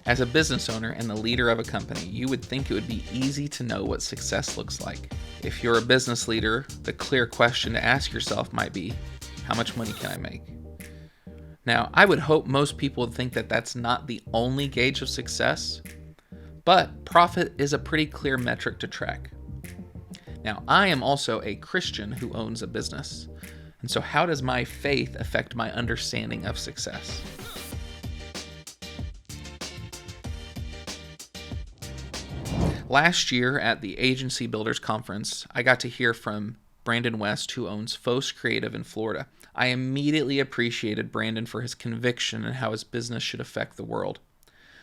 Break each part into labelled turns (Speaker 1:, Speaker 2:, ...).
Speaker 1: As a business owner and the leader of a company, you would think it would be easy to know what success looks like. If you're a business leader, the clear question to ask yourself might be, how much money can I make? Now, I would hope most people would think that that's not the only gauge of success, but profit is a pretty clear metric to track. Now, I am also a Christian who owns a business. And so how does my faith affect my understanding of success? Last year at the Agency Builders Conference, I got to hear from Brandon West, who owns Fos Creative in Florida. I immediately appreciated Brandon for his conviction and how his business should affect the world.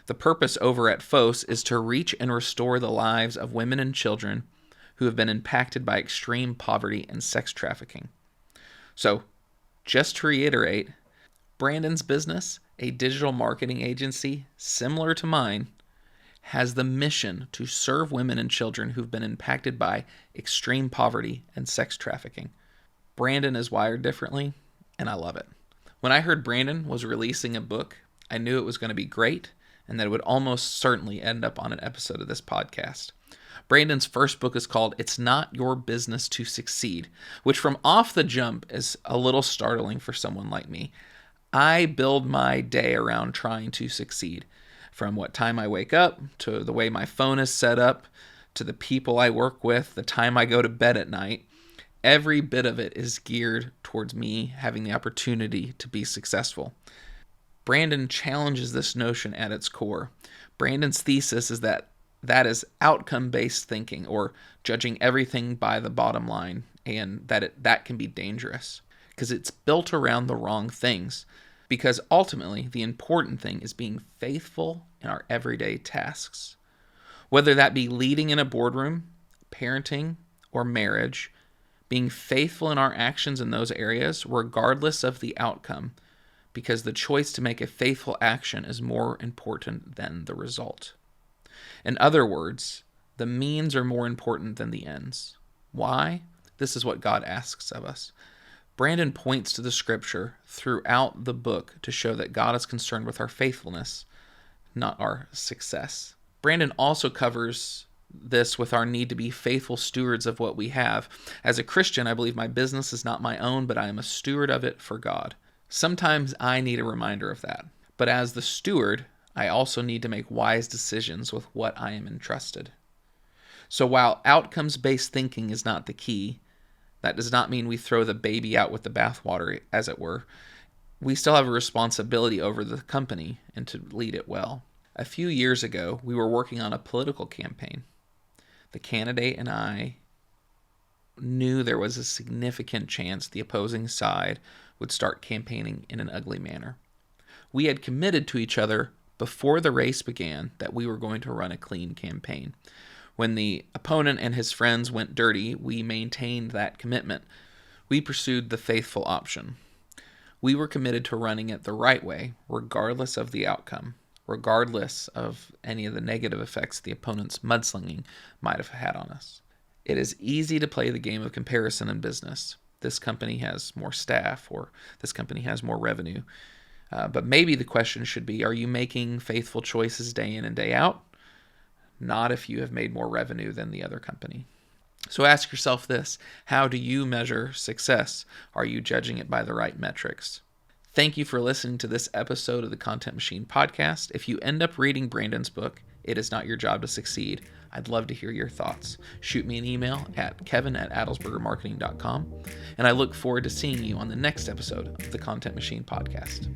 Speaker 1: The purpose over at Fos is to reach and restore the lives of women and children who have been impacted by extreme poverty and sex trafficking. So, just to reiterate, Brandon's business, a digital marketing agency similar to mine, has the mission to serve women and children who've been impacted by extreme poverty and sex trafficking. Brandon is wired differently, and I love it. When I heard Brandon was releasing a book, I knew it was going to be great and that it would almost certainly end up on an episode of this podcast. Brandon's first book is called It's Not Your Business to Succeed, which from off the jump is a little startling for someone like me. I build my day around trying to succeed, from what time I wake up, to the way my phone is set up, to the people I work with, the time I go to bed at night. Every bit of it is geared towards me having the opportunity to be successful. Brandon challenges this notion at its core. Brandon's thesis is that is outcome-based thinking, or judging everything by the bottom line, and that can be dangerous because it's built around the wrong things. Because ultimately, the important thing is being faithful in our everyday tasks. Whether that be leading in a boardroom, parenting, or marriage, being faithful in our actions in those areas, regardless of the outcome, because the choice to make a faithful action is more important than the result. In other words, the means are more important than the ends. Why? This is what God asks of us. Brandon points to the scripture throughout the book to show that God is concerned with our faithfulness, not our success. Brandon also covers this with our need to be faithful stewards of what we have. As a Christian, I believe my business is not my own, but I am a steward of it for God. Sometimes I need a reminder of that. But as the steward, I also need to make wise decisions with what I am entrusted. So while outcomes-based thinking is not the key, that does not mean we throw the baby out with the bathwater, as it were. We still have a responsibility over the company and to lead it well. A few years ago, we were working on a political campaign. The candidate and I knew there was a significant chance the opposing side would start campaigning in an ugly manner. We had committed to each other before the race began that we were going to run a clean campaign. When the opponent and his friends went dirty, we maintained that commitment. We pursued the faithful option. We were committed to running it the right way, regardless of the outcome, regardless of any of the negative effects the opponent's mudslinging might have had on us. It is easy to play the game of comparison in business. This company has more staff, or this company has more revenue. But maybe the question should be, are you making faithful choices day in and day out? Not if you have made more revenue than the other company. So ask yourself this: how do you measure success? Are you judging it by the right metrics? Thank you for listening to this episode of the Content Machine podcast. If you end up reading Brandon's book, It Is Not Your Job to Succeed, I'd love to hear your thoughts. Shoot me an email at kevin@adelsbergermarketing.com, and I look forward to seeing you on the next episode of the Content Machine podcast.